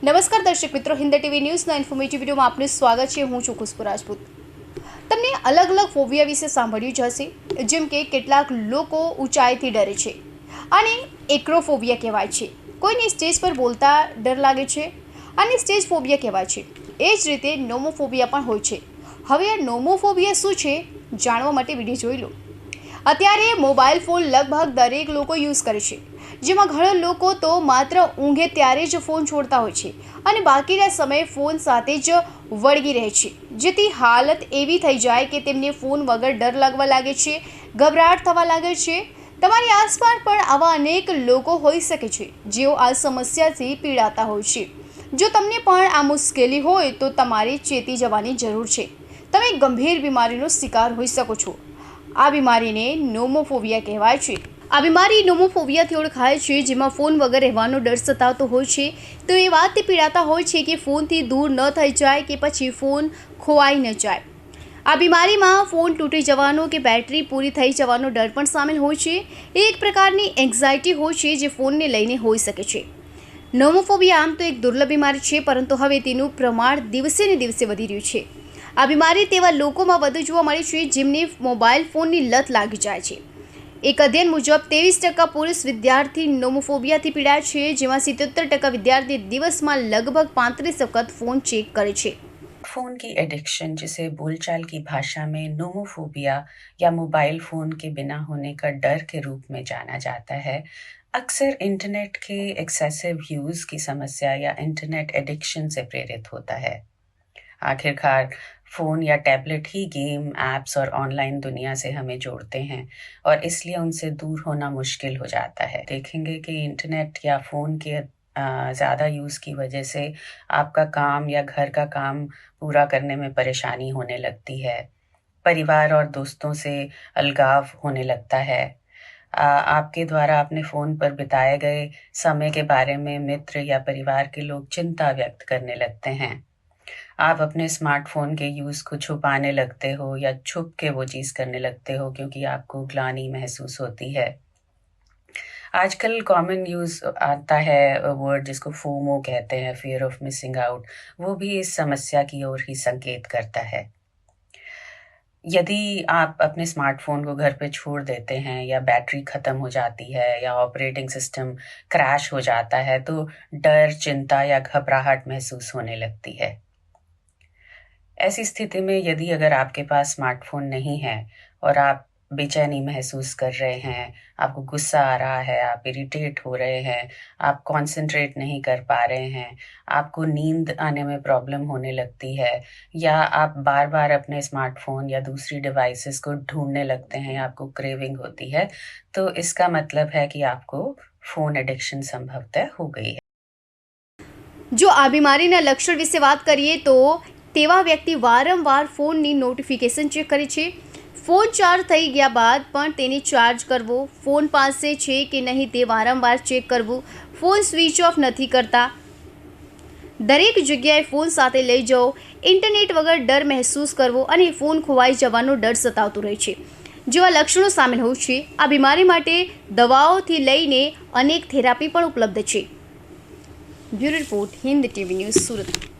નમસ્કાર દર્શક મિત્રો, હિન્દ ટીવી ન્યૂઝના ઇન્ફોર્મેટિવ વિડીયોમાં આપનું સ્વાગત છે। હું છું ખુશ્બુ રાજપૂત। તમને અલગ અલગ ફોબિયા વિશે સાંભળ્યું જ હશે, જેમ કે કેટલાક લોકો ઊંચાઈથી ડરે છે અને એક્રોફોબિયા કહેવાય છે। કોઈને સ્ટેજ પર બોલતા ડર લાગે છે અને સ્ટેજ ફોબિયા કહેવાય છે। એ જ રીતે નોમોફોબિયા પણ હોય છે। હવે આ નોમોફોબિયા શું છે જાણવા માટે વિડીયો જોઈ લો। અત્યારે મોબાઈલ ફોન લગભગ દરેક લોકો યુઝ કરે છે, જેમાં ઘણા લોકો તો માત્ર ઊંઘે ત્યારે જ ફોન છોડતા હોય છે અને બાકીના સમયે ફોન સાથે જ વળગી રહે છે, જેથી હાલત એવી થઈ જાય કે તેમને ફોન વગર ડર લાગવા લાગે છે, ગભરાટ થવા લાગે છે। તમારી આસપાસ પણ આવા અનેક લોકો હોઈ શકે છે જેઓ આ સમસ્યાથી પીડાતા હોય છે। જો તમને પણ આ મુશ્કેલી હોય તો તમારે ચેતી જવાની જરૂર છે। તમે ગંભીર બીમારીનો શિકાર હોઈ શકો છો। આ બીમારીને નોમોફોબિયા કહેવાય છે। આ બીમારી નોમોફોબિયાથી ઓળખાય છે, જેમાં ફોન વગર રહેવાનો ડર સતાવતો હોય છે। તો એ વાતથી પીડાતા હોય છે કે ફોનથી દૂર ન થઈ જાય કે પછી ફોન ખોવાઈ ન જાય। આ બીમારીમાં ફોન તૂટી જવાનો કે બેટરી પૂરી થઈ જવાનો ડર પણ સામેલ હોય છે। એ એક પ્રકારની એન્ઝાયટી હોય છે જે ફોનને લઈને હોઈ શકે છે। નોમોફોબિયા આમ તો એક દુર્લભ બીમારી છે, પરંતુ હવે તેનું પ્રમાણ દિવસે ને દિવસે વધી રહ્યું છે। આ બીમારી તેવા લોકોમાં વધુ જોવા મળે છે જેમને મોબાઈલ ફોનની લત લાગી જાય છે। એક અધ્યયન મુજબ 23% પુરુષ વિદ્યાર્થી નોમોફોબિયાથી પીડાય છે, જેમાં 77% વિદ્યાર્થી દિવસમાં લગભગ 35 વખત ફોન चेक करे छे। फ़ोन की एडिक्शन, जिसे बोलचाल की भाषा में नोमोफोबिया या मोबाइल फ़ोन के बिना होने का डर के रूप में जाना जाता है, अक्सर इंटरनेट के एक्सेसिव यूज़ की समस्या या इंटरनेट एडिक्शन से प्रेरित होता है। आखिरकार फ़ोन या टैबलेट ही गेम, ऐप्स और ऑनलाइन दुनिया से हमें जोड़ते हैं और इसलिए उनसे दूर होना मुश्किल हो जाता है। देखेंगे कि इंटरनेट या फ़ोन के ज़्यादा यूज़ की वजह से आपका काम या घर का काम पूरा करने में परेशानी होने लगती है। परिवार और दोस्तों से अलगाव होने लगता है। आपके द्वारा अपने फ़ोन पर बिताए गए समय के बारे में मित्र या परिवार के लोग चिंता व्यक्त करने लगते हैं। आप अपने स्मार्टफ़ोन के यूज़ को छुपाने लगते हो या छुप के वो चीज़ करने लगते हो क्योंकि आपको ग्लानि महसूस होती है। आजकल कॉमन यूज़ आता है वर्ड जिसको फोमो कहते हैं, फ़ियर ऑफ मिसिंग आउट, वो भी इस समस्या की ओर ही संकेत करता है। यदि आप अपने स्मार्टफ़ोन को घर पे छोड़ देते हैं या बैटरी ख़त्म हो जाती है या ऑपरेटिंग सिस्टम क्रैश हो जाता है, तो डर, चिंता या घबराहट महसूस होने लगती है। ऐसी स्थिति में यदि अगर आपके पास स्मार्टफ़ोन नहीं है और आप बेचैनी महसूस कर रहे हैं, आपको गुस्सा आ रहा है, आप इरिटेट हो रहे हैं, आप कॉन्सन्ट्रेट नहीं कर पा रहे हैं, आपको नींद आने में प्रॉब्लम होने लगती है या आप बार-बार अपने स्मार्टफ़ोन या दूसरी डिवाइसेस को ढूँढने लगते हैं या आपको क्रेविंग होती है, तो इसका मतलब है कि आपको फ़ोन एडिक्शन संभवतः हो गई है। જો આ બીમારીના લક્ષણ વિશે વાત કરીએ તો તેવા વ્યક્તિ વારંવાર ફોનની નોટિફિકેશન ચેક કરે છે। ફોન ચાર્જ થઈ ગયા બાદ પણ તેને ચાર્જ કરવો, ફોન પાસે છે કે નહીં તે વારંવાર ચેક કરવું, ફોન સ્વિચ ઓફ નથી કરતા, દરેક જગ્યાએ ફોન સાથે લઈ જવો, ઇન્ટરનેટ વગર ડર મહેસૂસ કરવો અને ફોન ખોવાઈ જવાનો ડર સતાવતો રહે છે જેવા લક્ષણો સામેલ હોય છે। આ બીમારી માટે દવાઓથી લઈને અનેક થેરાપી પણ ઉપલબ્ધ છે। Bureau report, Hind TV news, Surat.